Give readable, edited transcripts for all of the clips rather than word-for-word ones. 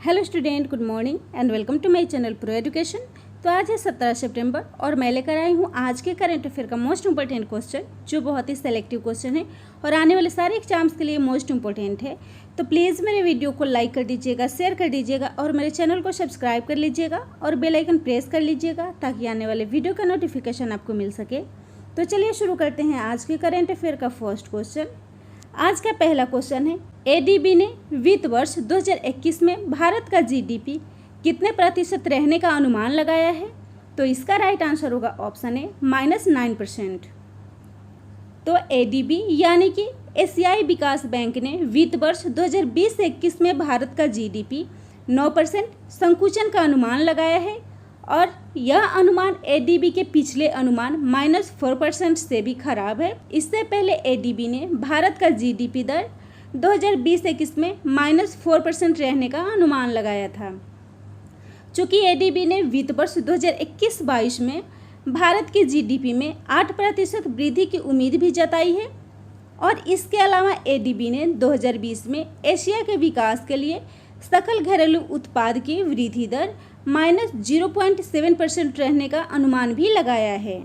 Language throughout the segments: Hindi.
Hello student, good morning and welcome to my channel pro education. तो आज है 17 सितंबर और मैं लेकर आई हूँ आज के करंट अफेयर का मोस्ट इंपॉर्टेंट क्वेश्चन, जो बहुत ही सेलेक्टिव क्वेश्चन है और आने वाले सारे एग्जाम्स के लिए मोस्ट इंपॉर्टेंट है। तो प्लीज़ मेरे वीडियो को लाइक कर दीजिएगा, शेयर कर दीजिएगा और मेरे चैनल को सब्सक्राइब कर लीजिएगा और बेल आइकन प्रेस कर लीजिएगा ताकि आने वाले वीडियो का नोटिफिकेशन आपको मिल सके। तो चलिए शुरू करते हैं आज के करंट अफेयर का फर्स्ट क्वेश्चन। आज का पहला क्वेश्चन है, एडीबी ने वित्त वर्ष 2021 में भारत का जीडीपी कितने प्रतिशत रहने का अनुमान लगाया है? तो इसका राइट आंसर होगा ऑप्शन ए -9%। तो एडीबी यानी कि एशियाई विकास बैंक ने वित्त वर्ष 2020-21 में भारत का जीडीपी 9% संकुचन का अनुमान लगाया है और यह अनुमान एडीबी के पिछले अनुमान -4% से भी खराब है। इससे पहले एडीबी ने भारत का जीडीपी दर 2020-21 में -4% रहने का अनुमान लगाया था। चूँकि एडीबी ने वित्त वर्ष 2021-22 में भारत की जीडीपी में 8% वृद्धि की उम्मीद भी जताई है और इसके अलावा एडीबी ने 2020 में एशिया के विकास के लिए सकल घरेलू उत्पाद की वृद्धि दर -0.7% रहने का अनुमान भी लगाया है।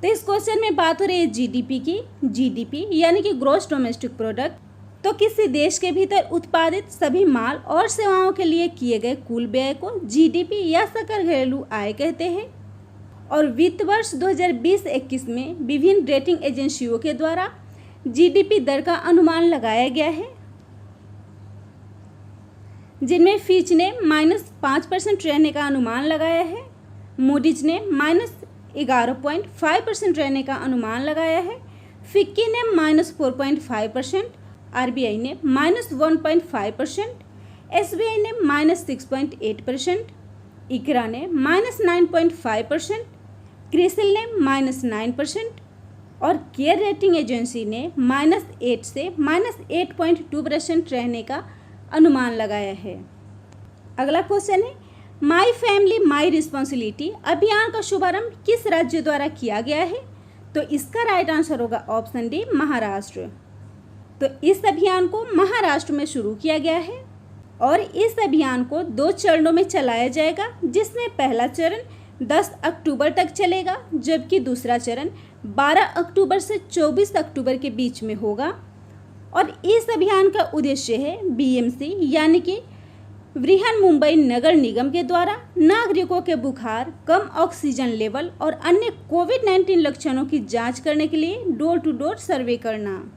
तो इस क्वेश्चन में बात हो रही है जीडीपी की। जीडीपी यानी कि ग्रॉस डोमेस्टिक प्रोडक्ट, तो किसी देश के भीतर उत्पादित सभी माल और सेवाओं के लिए किए गए कुल व्यय को जीडीपी या सकल घरेलू आय कहते हैं। और वित्त वर्ष 2020-21 में विभिन्न रेटिंग एजेंसियों के द्वारा जीडीपी दर का अनुमान लगाया गया है, जिनमें फिच ने -5% रहने का अनुमान लगाया है, मूडीज ने -11.5% रहने का अनुमान लगाया है, फिक्की ने -4.5%, आरबीआई ने -1.5%, एसबीआई ने -6.8%, इकरा ने -9.5%, क्रिसिल ने -9% और केयर रेटिंग एजेंसी ने -8 से -8.2% रहने का अनुमान लगाया है। अगला क्वेश्चन है, माई फैमिली माई रिस्पॉन्सिबिलिटी अभियान का शुभारंभ किस राज्य द्वारा किया गया है? तो इसका राइट आंसर होगा ऑप्शन डी महाराष्ट्र। तो इस अभियान को महाराष्ट्र में शुरू किया गया है और इस अभियान को 2 चरणों में चलाया जाएगा, जिसमें पहला चरण 10 अक्टूबर तक चलेगा, जबकि दूसरा चरण 12 अक्टूबर से 24 अक्टूबर के बीच में होगा। और इस अभियान का उद्देश्य है बीएमसी यानी कि बृहन मुंबई नगर निगम के द्वारा नागरिकों के बुखार, कम ऑक्सीजन लेवल और अन्य कोविड-19 लक्षणों की जांच करने के लिए डोर टू डोर सर्वे करना।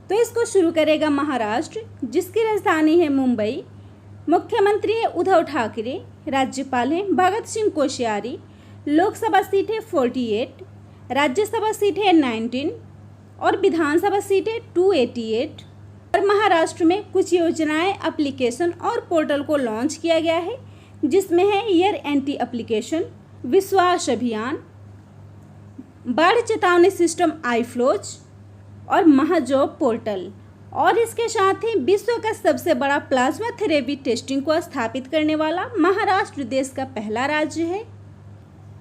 तो इसको शुरू करेगा महाराष्ट्र, जिसकी राजधानी है मुंबई। मुख्यमंत्री है उद्धव ठाकरे, राज्यपाल हैं भगत सिंह कोश्यारी, लोकसभा सीट है 48, राज्यसभा सीट है 19 और विधानसभा सीट है 288। और महाराष्ट्र में कुछ योजनाएं, एप्लीकेशन और पोर्टल को लॉन्च किया गया है, जिसमें है एयर एंटी एप्लीकेशन, विश्वास अभियान, बाढ़ चेतावनी सिस्टम आईफ्लोज और महाजॉब पोर्टल। और इसके साथ ही विश्व का सबसे बड़ा प्लाज्मा थेरेपी टेस्टिंग को स्थापित करने वाला महाराष्ट्र देश का पहला राज्य है।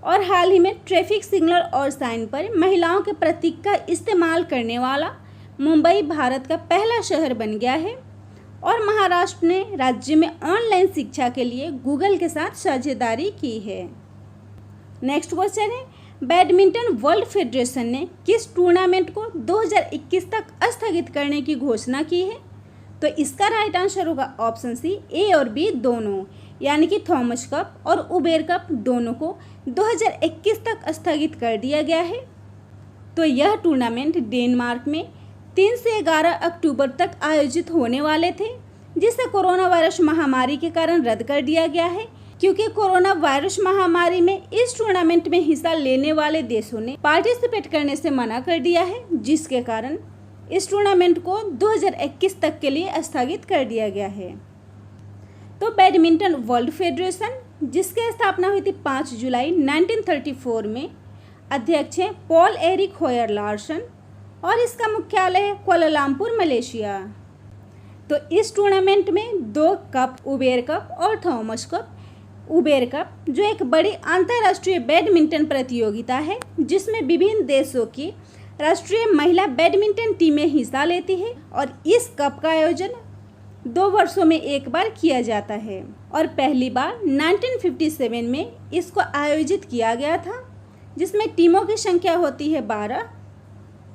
और हाल ही में ट्रैफिक सिग्नल और साइन पर महिलाओं के प्रतीक का इस्तेमाल करने वाला मुंबई भारत का पहला शहर बन गया है। और महाराष्ट्र ने राज्य में ऑनलाइन शिक्षा के लिए गूगल के साथ साझेदारी की है। नेक्स्ट क्वेश्चन है, बैडमिंटन वर्ल्ड फेडरेशन ने किस टूर्नामेंट को 2021 तक स्थगित करने की घोषणा की है? तो इसका राइट आंसर होगा ऑप्शन सी, ए और बी दोनों, यानी कि थॉमस कप और उबेर कप दोनों को 2021 तक स्थगित कर दिया गया है। तो यह टूर्नामेंट डेनमार्क में 3 से 11 अक्टूबर तक आयोजित होने वाले थे, जिसे कोरोना वायरस महामारी के कारण रद्द कर दिया गया है, क्योंकि कोरोना वायरस महामारी में इस टूर्नामेंट में हिस्सा लेने वाले देशों ने पार्टिसिपेट करने से मना कर दिया है, जिसके कारण इस टूर्नामेंट को 2021 तक के लिए स्थगित कर दिया गया है। तो बैडमिंटन वर्ल्ड फेडरेशन, जिसकी स्थापना हुई थी 5 जुलाई 1934 में, अध्यक्ष हैं पॉल एरिक होयर लार्सन और इसका मुख्यालय है कुआलालंपुर, मलेशिया। तो इस टूर्नामेंट में 2 कप, उबेर कप और थॉमस कप। उबेर कप जो एक बड़ी अंतर्राष्ट्रीय बैडमिंटन प्रतियोगिता है, जिसमें विभिन्न देशों की राष्ट्रीय महिला बैडमिंटन टीमें हिस्सा लेती है और इस कप का आयोजन 2 वर्षों में एक बार किया जाता है और पहली बार 1957 में इसको आयोजित किया गया था, जिसमें टीमों की संख्या होती है 12।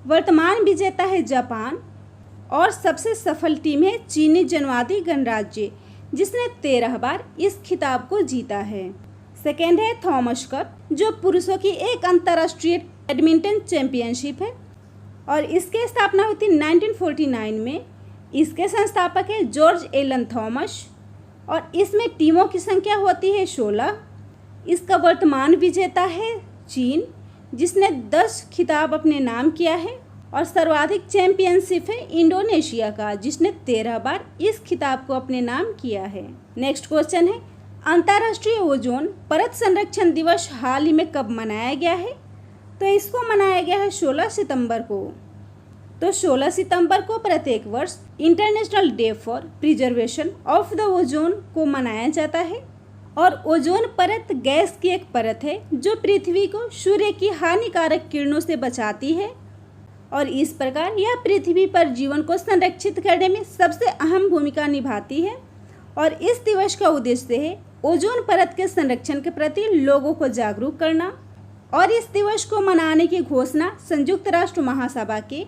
वर्तमान विजेता है जापान और सबसे सफल टीम है चीनी जनवादी गणराज्य, जिसने 13 बार इस खिताब को जीता है। सेकेंड है थॉमस कप, जो पुरुषों की एक अंतर्राष्ट्रीय बैडमिंटन चैंपियनशिप है और इसकी स्थापना हुई थी 1949 में। इसके संस्थापक है जॉर्ज एलन थॉमस और इसमें टीमों की संख्या होती है 16। इसका वर्तमान विजेता है चीन, जिसने 10 खिताब अपने नाम किया है और सर्वाधिक चैंपियनशिप है इंडोनेशिया का, जिसने 13 बार इस खिताब को अपने नाम किया है। नेक्स्ट क्वेश्चन है, अंतर्राष्ट्रीय ओजोन परत संरक्षण दिवस हाल ही में कब मनाया गया है? तो इसको मनाया गया है 16 सितंबर को। तो 16 सितंबर को प्रत्येक वर्ष international day for preservation of the ozone को मनाया जाता है और ओजोन परत गैस की एक परत है जो पृथ्वी को सूर्य की हानिकारक किरणों से बचाती है और इस प्रकार यह पृथ्वी पर जीवन को संरक्षित करने में सबसे अहम भूमिका निभाती है। और इस दिवस का उद्देश्य है ओजोन परत के संरक्षण के प्रति लोगों को जागरूक करना और इस दिवस को मनाने की घोषणा संयुक्त राष्ट्र महासभा के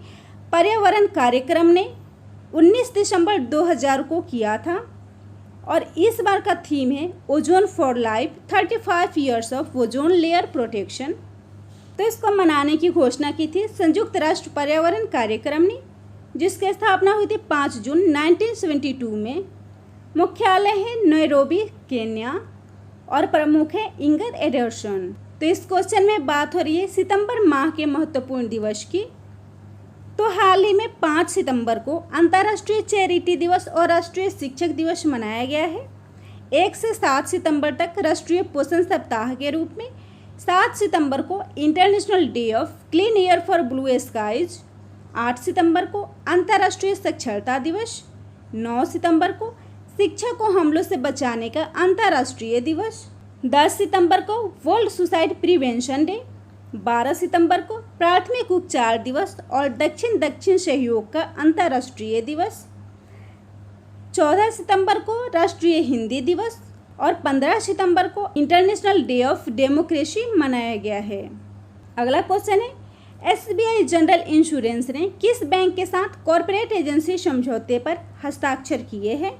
पर्यावरण कार्यक्रम ने 19 दिसंबर 2000 को किया था और इस बार का थीम है ozone for life 35 years of ozone layer protection. तो इसको मनाने की घोषणा की थी संयुक्त राष्ट्र पर्यावरण कार्यक्रम ने, जिसकी स्थापना हुई थी 5 जून 1972 में। मुख्यालय है नैरोबी केन्या और प्रमुख है इंगर एडरसन। तो इस क्वेश्चन में बात हो रही है सितंबर माह के महत्वपूर्ण दिवस की। तो हाल ही में 5 सितंबर को अंतर्राष्ट्रीय चैरिटी दिवस और राष्ट्रीय शिक्षक दिवस मनाया गया है। 1 से 7 सितंबर तक राष्ट्रीय पोषण सप्ताह के रूप में, 7 सितंबर को international day of clean air for blue skies, 8 सितंबर को अंतर्राष्ट्रीय साक्षरता दिवस, 9 सितंबर को शिक्षा को हमलों से बचाने का अंतर्राष्ट्रीय दिवस, 10 सितंबर को वर्ल्ड सुसाइड प्रिवेंशन डे, 12 सितंबर को प्राथमिक उपचार दिवस और दक्षिण दक्षिण सहयोग का अंतर्राष्ट्रीय दिवस, 14 सितंबर को राष्ट्रीय हिंदी दिवस और 15 सितंबर को इंटरनेशनल डे ऑफ डेमोक्रेसी मनाया गया है। अगला क्वेश्चन है, SBI जनरल इंश्योरेंस ने किस बैंक के साथ कॉर्पोरेट एजेंसी समझौते पर हस्ताक्षर किए हैं?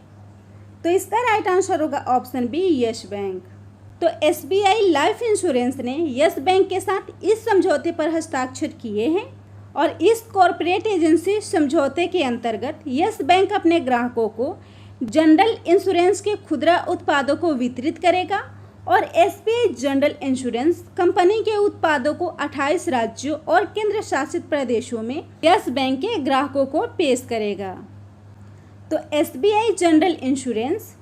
तो इसका राइट आंसर होगा ऑप्शन बी, यस बैंक। तो SBI लाइफ इंश्योरेंस ने यस बैंक के साथ इस समझौते पर हस्ताक्षर किए हैं और इस कॉर्पोरेट एजेंसी समझौते के अंतर्गत यस बैंक अपने ग्राहकों को जनरल इंश्योरेंस के खुदरा उत्पादों को वितरित करेगा और SBI जनरल इंश्योरेंस कंपनी के उत्पादों को 28 राज्यों और केंद्र शासित प्रदेशों में यस बैंक के ग्राहकों को पेश करेगा। तो SBI जनरल इंश्योरेंस,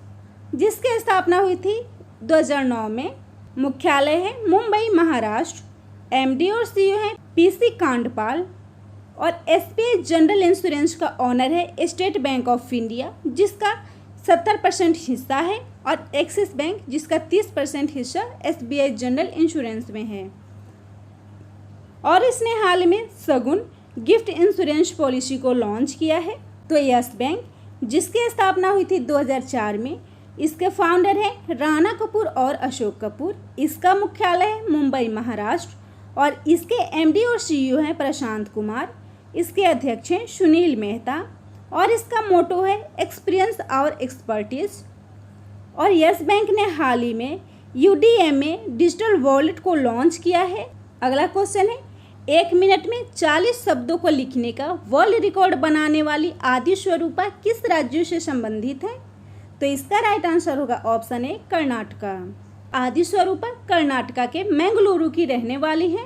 जिसकी स्थापना हुई थी 2009 में, मुख्यालय है मुंबई महाराष्ट्र, MD और CEO है PC कांडपाल और SBI जनरल इंश्योरेंस का ऑनर है स्टेट बैंक ऑफ इंडिया, जिसका 70% हिस्सा है और एक्सिस बैंक, जिसका 30% हिस्सा SBI जनरल इंश्योरेंस में है। और इसने हाल में सगुन गिफ्ट इंश्योरेंस पॉलिसी को लॉन्च किया है। तो यस बैंक, जिसकी स्थापना हुई थी 2004 में, इसके फाउंडर हैं राणा कपूर और अशोक कपूर। इसका मुख्यालय है मुंबई महाराष्ट्र और इसके MD और CEO हैं प्रशांत कुमार। इसके अध्यक्ष हैं सुनील मेहता और इसका मोटो है एक्सपीरियंस और एक्सपर्टीज। और यस बैंक ने हाल ही में UDMA डिजिटल वॉलेट को लॉन्च किया है। अगला क्वेश्चन है, 1 मिनट में 40 शब्दों को लिखने का वर्ल्ड रिकॉर्ड बनाने वाली आदि स्वरूपा किस राज्य से संबंधित है? तो इसका राइट आंसर होगा ऑप्शन ए, कर्नाटका। आदि स्वरूपा कर्नाटका के मंगलुरु की रहने वाली है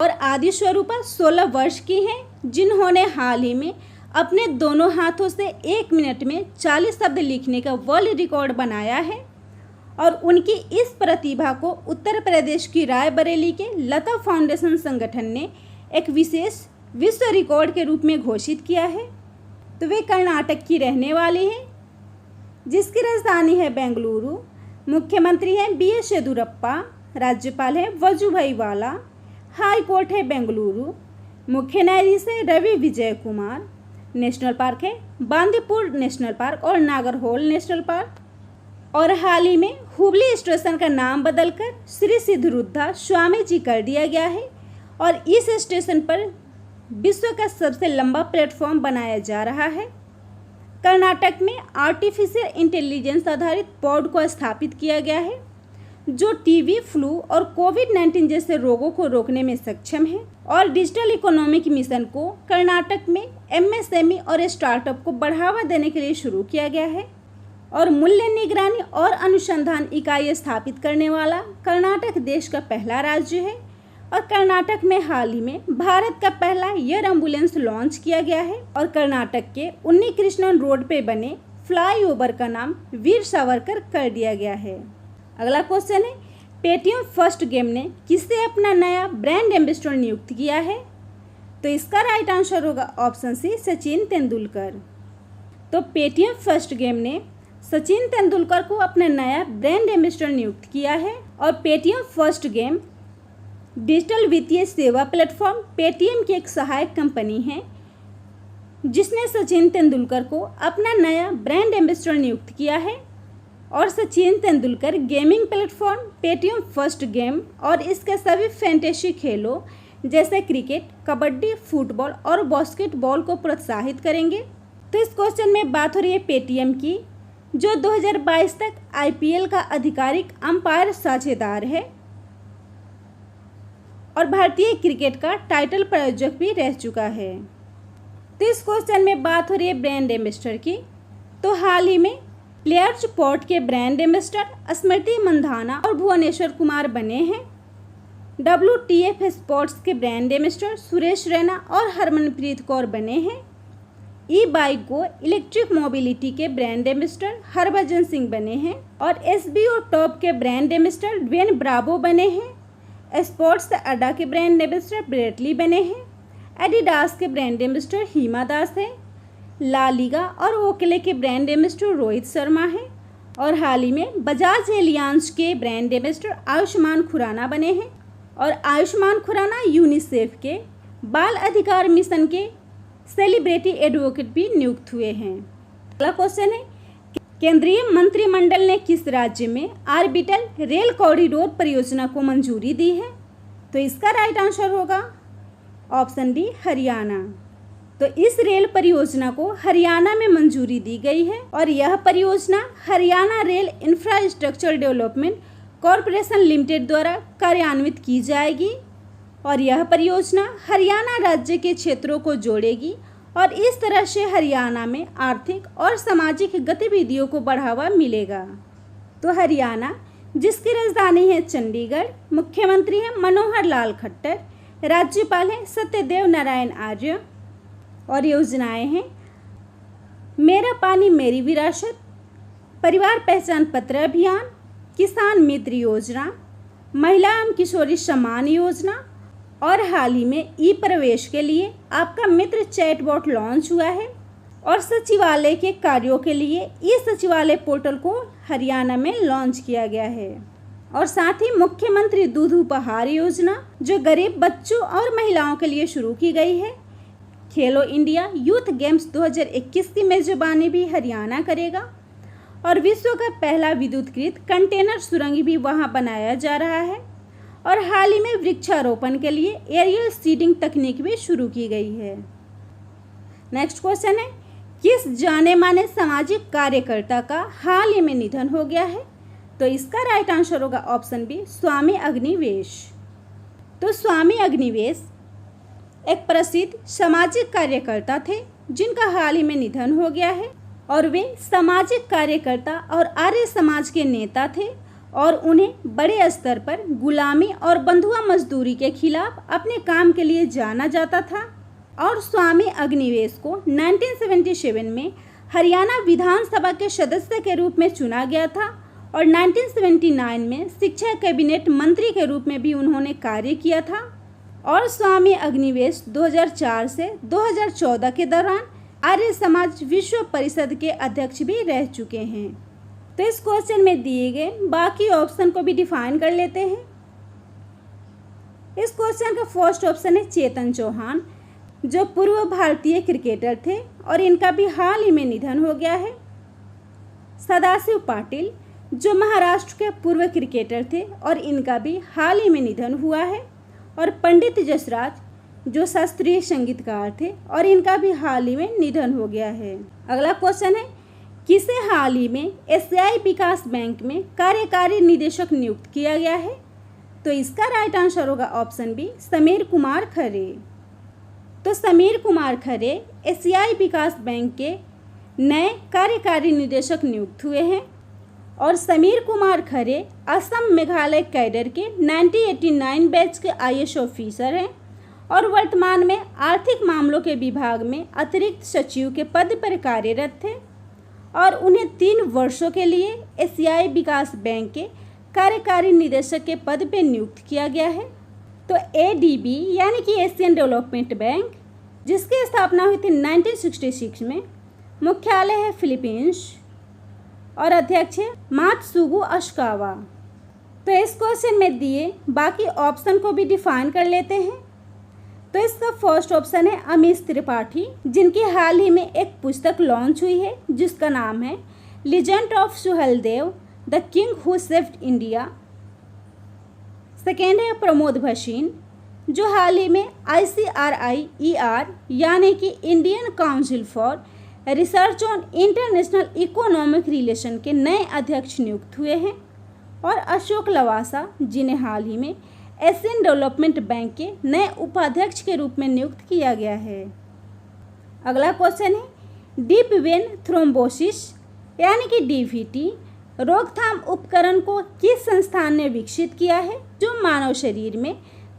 और आदि स्वरूपा 16 वर्ष की हैं, जिन्होंने हाल ही में अपने दोनों हाथों से 1 मिनट में 40 शब्द लिखने का वर्ल्ड रिकॉर्ड बनाया है। और उनकी इस प्रतिभा को उत्तर प्रदेश की रायबरेली के लता फाउंडेशन संगठन ने एक विशेष विश्व रिकॉर्ड के रूप में घोषित किया है। तो वे कर्नाटक की रहने वाली हैं, जिसकी राजधानी है बेंगलुरु। मुख्यमंत्री हैं BS येदियुरप्पा, राज्यपाल है वजुभाई वाला, हाई कोर्ट है बेंगलुरु, मुख्य न्यायाधीश है रवि विजय कुमार, नेशनल पार्क है, बांदीपुर नेशनल पार्क और नागरहोल नेशनल पार्क। और हाल ही में हुबली स्टेशन का नाम बदलकर श्री सिद्धरुद्धा स्वामी जी कर दिया गया है और इस स्टेशन पर विश्व का सबसे लंबा प्लेटफॉर्म बनाया जा रहा है। कर्नाटक में आर्टिफिशियल इंटेलिजेंस आधारित पॉड को स्थापित किया गया है जो टीबी, फ्लू और कोविड-19 जैसे रोगों को रोकने में सक्षम है। और डिजिटल इकोनॉमिक मिशन को कर्नाटक में एमएसएमई और स्टार्टअप को बढ़ावा देने के लिए शुरू किया गया है। और मूल्य निगरानी और अनुसंधान इकाई स्थापित करने वाला कर्नाटक देश का पहला राज्य है। और कर्नाटक में हाल ही में भारत का पहला एयर एम्बुलेंस लॉन्च किया गया है। और कर्नाटक के उन्नी कृष्णन रोड पे बने फ्लाईओवर का नाम वीर सावरकर कर दिया गया है। अगला क्वेश्चन है, पेटीएम फर्स्ट गेम ने किसे अपना नया ब्रांड एम्बेसडर नियुक्त किया है? तो इसका राइट आंसर होगा ऑप्शन सी, सचिन तेंदुलकर। तो पेटीएम फर्स्ट गेम ने सचिन तेंदुलकर को अपना नया ब्रांड एम्बेसडर नियुक्त किया है। और पेटीएम फर्स्ट गेम डिजिटल वित्तीय सेवा प्लेटफॉर्म पेटीएम की एक सहायक कंपनी है जिसने सचिन तेंदुलकर को अपना नया ब्रांड एम्बेसडर नियुक्त किया है। और Sachin Tendulkar gaming platform Paytm first game और इसके सभी फैंटेसी खेलों जैसे क्रिकेट, कबड्डी, फुटबॉल और बास्केटबॉल को प्रोत्साहित करेंगे। तो इस क्वेश्चन में बात हो रही है पेटीएम की, जो 2022 तक आईपीएल का आधिकारिक अंपायर साझेदार है और भारतीय क्रिकेट का टाइटल प्रायोजक भी रह चुका है। तो इस क्वेश्चन में बात हो रही है ब्रांड एम्बेसडर की। तो हाल ही में प्लेयर्स पोर्ट के ब्रांड एम्बेसडर स्मृति मंधाना और भुवनेश्वर कुमार बने हैं। WTF स्पोर्ट्स के ब्रांड एम्बेसडर सुरेश रैना और हरमनप्रीत कौर बने हैं। ई बाइक गो इलेक्ट्रिक मोबिलिटी के ब्रांड एम्बेसडर हरभजन सिंह बने हैं। और SBO टॉप के ब्रांड एम्बेसडर ड्वेन ब्रावो बने हैं। स्पोर्ट्स अड्डा के ब्रांड एम्बेसडर ब्रेटली बने हैं। एडिडास के ब्रांड एम्बेसडर हिमा दास है। ला लीगा और ओकले के ब्रांड एम्बेसडर रोहित शर्मा है। और हाल ही में बजाज एलियांज के ब्रांड एम्बेसडर आयुष्मान खुराना बने हैं। और आयुष्मान खुराना यूनिसेफ के बाल अधिकार मिशन के सेलिब्रिटी एडवोकेट भी नियुक्त हुए हैं। अगला क्वेश्चन है, केंद्रीय मंत्रिमंडल ने किस राज्य में ऑर्बिटल रेल कॉरिडोर परियोजना को मंजूरी दी है? तो इसका राइट आंसर होगा ऑप्शन डी, हरियाणा। तो इस रेल परियोजना को हरियाणा में मंजूरी दी गई है और यह परियोजना Haryana rail infrastructure development corporation limited द्वारा कार्यान्वित की जाएगी। और यह परियोजना हरियाणा राज्य के क्षेत्रों को जोड़ेगी और इस तरह से हरियाणा में आर्थिक और सामाजिक गतिविधियों को बढ़ावा मिलेगा। तो हरियाणा, जिसकी राजधानी है चंडीगढ़, मुख्यमंत्री है मनोहर लाल खट्टर, राज्यपाल है सत्यदेव नारायण आर्य। और योजनाएं हैं मेरा पानी मेरी विरासत, परिवार पहचान पत्र अभियान, किसान मित्र योजना, महिला एवं किशोरी सम्मान योजना। और हाल ही में ई प्रवेश के लिए आपका मित्र चैटबॉट लॉन्च हुआ है। और सचिवालय के कार्यों के लिए ई सचिवालय पोर्टल को हरियाणा में लॉन्च किया गया है। और साथ ही मुख्यमंत्री दूध उपहार योजना जो गरीब बच्चों और महिलाओं के लिए शुरू की गई है। खेलो इंडिया यूथ गेम्स 2021 की मेजबानी भी हरियाणा करेगा। और विश्व का पहला विद्युतकृत कंटेनर सुरंग भी वहां बनाया जा रहा है। और हाल ही में वृक्षारोपण के लिए एरियल सीडिंग तकनीक भी शुरू की गई है। नेक्स्ट क्वेश्चन है, किस जाने माने सामाजिक कार्यकर्ता का हाल ही में निधन हो गया है? तो इसका राइट आंसर होगा ऑप्शन बी, स्वामी अग्निवेश। तो स्वामी अग्निवेश एक प्रसिद्ध सामाजिक कार्यकर्ता थे जिनका हाल ही में निधन हो गया है। और वे सामाजिक कार्यकर्ता और आर्य समाज के नेता थे और उन्हें बड़े स्तर पर गुलामी और बंधुआ मजदूरी के खिलाफ अपने काम के लिए जाना जाता था। और स्वामी अग्निवेश को 1977 में हरियाणा विधानसभा के सदस्य के रूप में चुना गया था। और 1979 में शिक्षा कैबिनेट मंत्री के रूप में भी उन्होंने कार्य किया था। और स्वामी अग्निवेश 2004 से 2014 के दौरान आर्य समाज विश्व परिषद के अध्यक्ष भी रह चुके हैं। तो इस क्वेश्चन में दिए गए बाकी ऑप्शन को भी डिफाइन कर लेते हैं। इस क्वेश्चन का फर्स्ट ऑप्शन है चेतन चौहान, जो पूर्व भारतीय क्रिकेटर थे और इनका भी हाल ही में निधन हो गया है। सदाशिव पाटिल जो महाराष्ट्र के पूर्व क्रिकेटर थे और इनका भी हाल ही में निधन हुआ है। और पंडित जसराज जो शास्त्रीय संगीतकार थे और इनका भी हाल ही में निधन हो गया है। अगला क्वेश्चन है, किसे हाल ही में एशियाई विकास बैंक में कार्यकारी निदेशक नियुक्त किया गया है? तो इसका राइट आंसर होगा ऑप्शन बी, समीर कुमार खरे। तो समीर कुमार खरे एशियाई विकास बैंक के नए कार्यकारी निदेशक नियुक्त हुए हैं। और समीर कुमार खरे असम मेघालय कैडर के 1989 बैच के IAS ऑफिसर हैं और वर्तमान में आर्थिक मामलों के विभाग में अतिरिक्त सचिव के पद पर कार्यरत थे और उन्हें 3 वर्षों के लिए एशियाई विकास बैंक के कार्यकारी निदेशक के पद पर नियुक्त किया गया है। तो ADB यानी कि एशियन डेवलपमेंट बैंक, जिसकी स्थापना हुई थी 1966 में, मुख्यालय है फिलीपींस और अध्यक्ष है मात्सुगु अशिकावा। तो इस क्वेश्चन में दिए बाकी ऑप्शन को भी डिफाइन कर लेते हैं। तो इसका फर्स्ट ऑप्शन है अमीश त्रिपाठी, जिनकी हाल ही में एक पुस्तक लॉन्च हुई है जिसका नाम है legend of Suheldev the king who saved India. Second है प्रमोद भसीन, जो हाल ही में ICRIER यानी कि Indian council for research on international economic relation के नए अध्यक्ष नियुक्त हुए हैं। और अशोक लवासा, जिन्हें हाल ही में एशियन डेवलपमेंट बैंक के नए उपाध्यक्ष के रूप में नियुक्त किया गया है। अगला क्वेश्चन है, डीप वेन थ्रोम्बोसिस यानी कि DVT रोकथाम उपकरण को किस संस्थान ने विकसित किया है, जो मानव शरीर में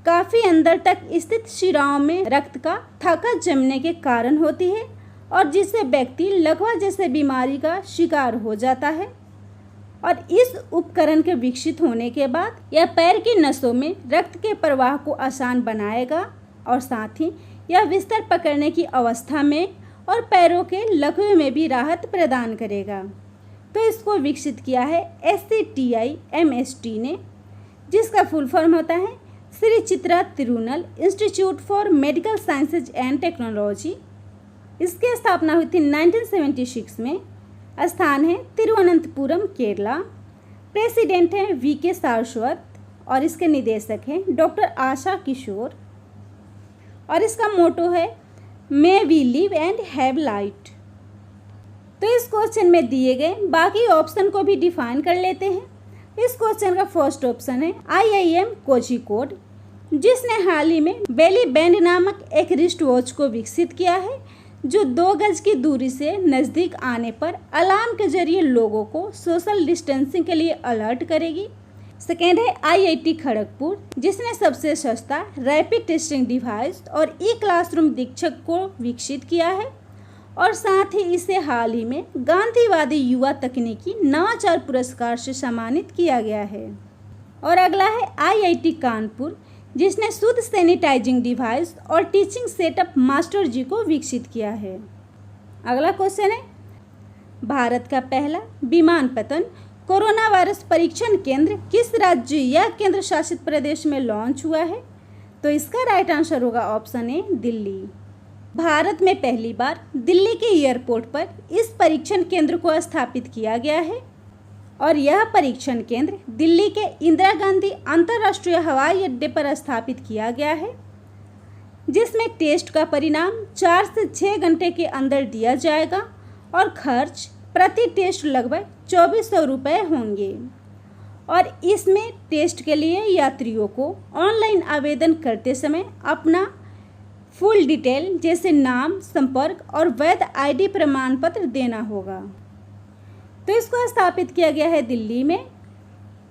काफ़ी अंदर तक स्थित शिराओं में रक्त का थक्का जमने के कारण होती है और जिससे व्यक्ति लकवा जैसे बीमारी का शिकार हो जाता है। और इस उपकरण के विकसित होने के बाद यह पैर की नसों में रक्त के प्रवाह को आसान बनाएगा और साथ ही यह बिस्तर पकड़ने की अवस्था में और पैरों के लकवे में भी राहत प्रदान करेगा। तो इसको विकसित किया है SCTI MST ने, जिसका फुल फॉर्म होता है Shri Chitra Tirunal institute for medical sciences and technology. इसकी स्थापना हुई थी 1976 में। स्थान है तिरुवनंतपुरम, केरला। प्रेसिडेंट हैं VK सारस्वत और इसके निदेशक हैं डॉक्टर आशा किशोर। और इसका मोटो है may we live and have light. तो इस क्वेश्चन में दिए गए बाकी ऑप्शन को भी डिफाइन कर लेते हैं। इस क्वेश्चन का फर्स्ट ऑप्शन है IIM कोझिकोड, जिसने हाल ही में बेली बैंड नामक एक रिस्ट वॉच को विकसित किया है जो 2 गज की दूरी से नज़दीक आने पर अलार्म के जरिए लोगों को सोशल डिस्टेंसिंग के लिए अलर्ट करेगी। सेकेंड है IIT खड़गपुर, जिसने सबसे सस्ता रैपिड टेस्टिंग डिवाइस और क्लासरूम दीक्षक को विकसित किया है और साथ ही इसे हाल ही में गांधीवादी युवा तकनीकी नवाचार पुरस्कार से सम्मानित किया गया है। और अगला है IIT कानपुर, जिसने शुद्ध सैनिटाइजिंग डिवाइस और टीचिंग सेटअप मास्टर जी को विकसित किया है। अगला क्वेश्चन है, भारत का पहला विमानपतन कोरोना वायरस परीक्षण केंद्र किस राज्य या केंद्र शासित प्रदेश में लॉन्च हुआ है? तो इसका राइट आंसर होगा ऑप्शन ए, दिल्ली। भारत में पहली बार दिल्ली के एयरपोर्ट पर इस परीक्षण केंद्र को स्थापित किया गया है और यह परीक्षण केंद्र दिल्ली के इंदिरा गांधी अंतर्राष्ट्रीय हवाई अड्डे पर स्थापित किया गया है, जिसमें टेस्ट का परिणाम 4 से 6 घंटे के अंदर दिया जाएगा और खर्च प्रति टेस्ट लगभग 2400 रुपये होंगे। और इसमें टेस्ट के लिए यात्रियों को ऑनलाइन आवेदन करते समय अपना फुल डिटेल जैसे नाम, संपर्क और वैध ID प्रमाण पत्र देना होगा। तो इसको स्थापित किया गया है दिल्ली में।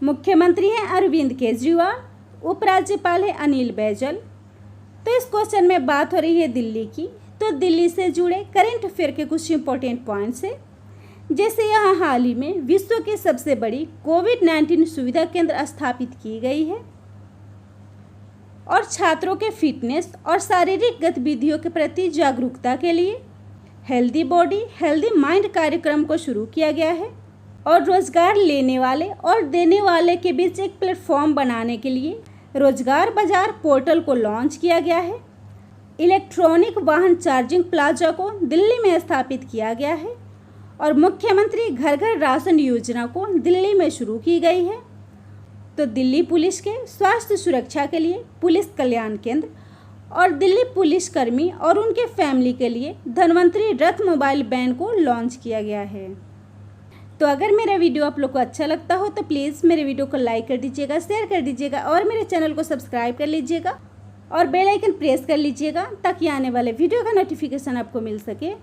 मुख्यमंत्री हैं अरविंद केजरीवाल, उपराज्यपाल है अनिल बैजल। तो इस क्वेश्चन में बात हो रही है दिल्ली की, तो दिल्ली से जुड़े करंट अफेयर के कुछ इंपॉर्टेंट पॉइंट्स है, जैसे यहाँ हाल ही में विश्व की सबसे बड़ी कोविड-19 सुविधा केंद्र स्थापित की गई है और छात्रों के फिटनेस और शारीरिक गतिविधियों के प्रति जागरूकता के लिए हेल्दी बॉडी हेल्दी माइंड कार्यक्रम को शुरू किया गया है और रोजगार लेने वाले और देने वाले के बीच एक प्लेटफॉर्म बनाने के लिए रोजगार बाजार पोर्टल को लॉन्च किया गया है। इलेक्ट्रॉनिक वाहन चार्जिंग प्लाजा को दिल्ली में स्थापित किया गया है और मुख्यमंत्री घर घर राशन योजना को दिल्ली में शुरू की गई है। तो दिल्ली पुलिस के स्वास्थ्य सुरक्षा के लिए पुलिस कल्याण केंद्र और दिल्ली पुलिस कर्मी और उनके फैमिली के लिए धन्वंतरी रथ मोबाइल वैन को लॉन्च किया गया है। तो अगर मेरा वीडियो आप लोग को अच्छा लगता हो तो प्लीज़ मेरे वीडियो को लाइक कर दीजिएगा, शेयर कर दीजिएगा और मेरे चैनल को सब्सक्राइब कर लीजिएगा और बेल आइकन प्रेस कर लीजिएगा ताकि आने वाले वीडियो का नोटिफिकेशन आपको मिल सके।